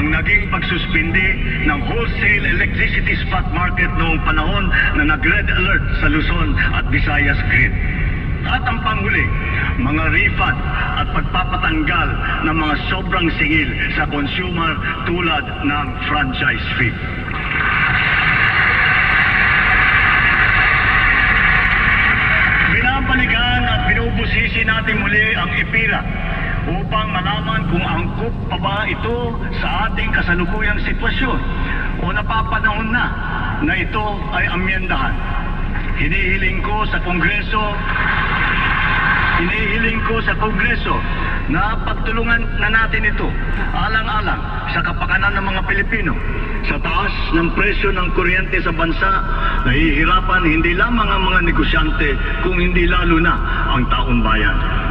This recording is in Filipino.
ang naging pagsuspindi ng wholesale electricity spot market noong panahon na nag-red alert sa Luzon at Visayas grid. At ang panghuli, mga refund at pagpapatanggal ng mga sobrang singil sa consumer tulad ng franchise fee. Binabalikan at binubusisi natin muli ang EPIRA upang malaman kung angkop pa ba ito sa ating kasalukuyang sitwasyon o napapanahon na ito ay amyendahan. Hinihiling ko sa Kongreso na pagtulungan na natin ito alang-alang sa kapakanan ng mga Pilipino. Sa taas ng presyo ng kuryente sa bansa, nahihirapan hindi lamang ang mga negosyante kung hindi lalo na ang taong bayan.